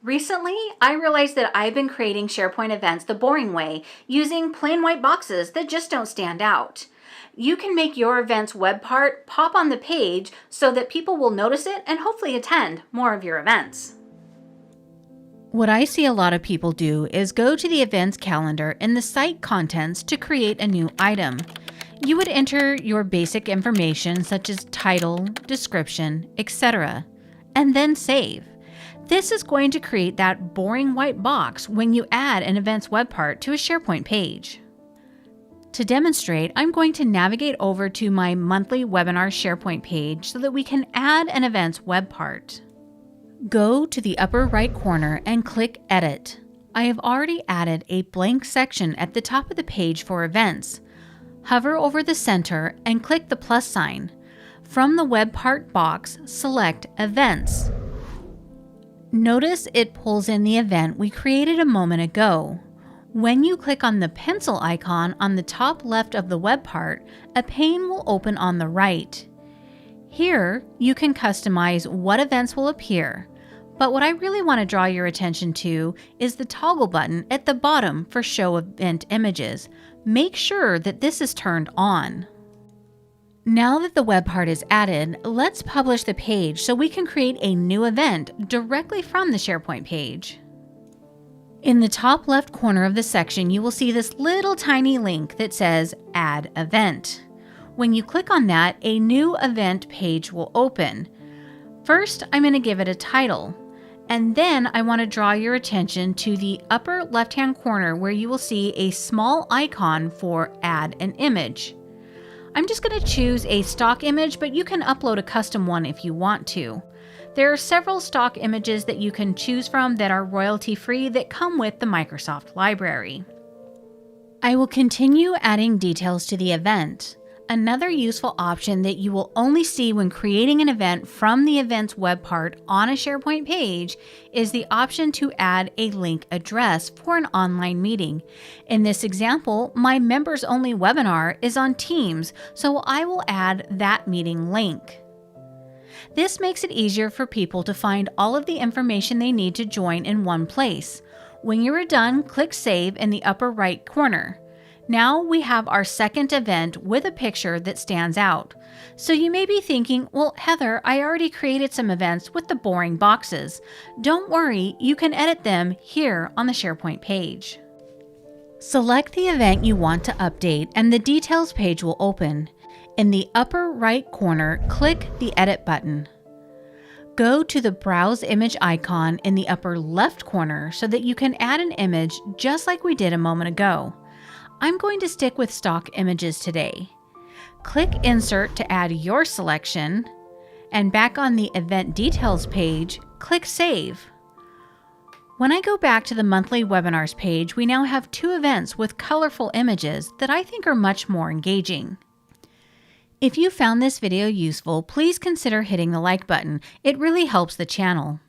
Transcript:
Recently, I realized that I've been creating SharePoint events the boring way, using plain white boxes that just don't stand out. You can make your event's web part pop on the page so that people will notice it and hopefully attend more of your events. What I see a lot of people do is go to the events calendar in the site contents to create a new item. You would enter your basic information such as title, description, etc., and then save. This is going to create that boring white box when you add an event's web part to a SharePoint page. To demonstrate, I'm going to navigate over to my monthly webinar SharePoint page so that we can add an event's web part. Go to the upper right corner and click Edit. I have already added a blank section at the top of the page for events. Hover over the center and click the plus sign. From the web part box, select Events. Notice it pulls in the event we created a moment ago. When you click on the pencil icon on the top left of the web part, a pane will open on the right. Here, you can customize what events will appear, but what I really want to draw your attention to is the toggle button at the bottom for Show Event Images. Make sure that this is turned on. Now that the web part is added, let's publish the page so we can create a new event directly from the SharePoint page. In the top left corner of the section, you will see this little tiny link that says Add Event. When you click on that, a new event page will open. First, I'm going to give it a title, and then I want to draw your attention to the upper left-hand corner where you will see a small icon for Add an Image. I'm just going to choose a stock image, but you can upload a custom one if you want to. There are several stock images that you can choose from that are royalty-free that come with the Microsoft library. I will continue adding details to the event. Another useful option that you will only see when creating an event from the event's web part on a SharePoint page is the option to add a link address for an online meeting. In this example, my members-only webinar is on Teams, so I will add that meeting link. This makes it easier for people to find all of the information they need to join in one place. When you are done, click Save in the upper right corner. Now we have our second event with a picture that stands out. So you may be thinking, well, Heather, I already created some events with the boring boxes. Don't worry, you can edit them here on the SharePoint page. Select the event you want to update and the details page will open. In the upper right corner, click the Edit button. Go to the Browse Image icon in the upper left corner so that you can add an image just like we did a moment ago. I'm going to stick with stock images today. Click Insert to add your selection, and back on the Event Details page, click Save. When I go back to the monthly webinars page, we now have two events with colorful images that I think are much more engaging. If you found this video useful, please consider hitting the like button. It really helps the channel.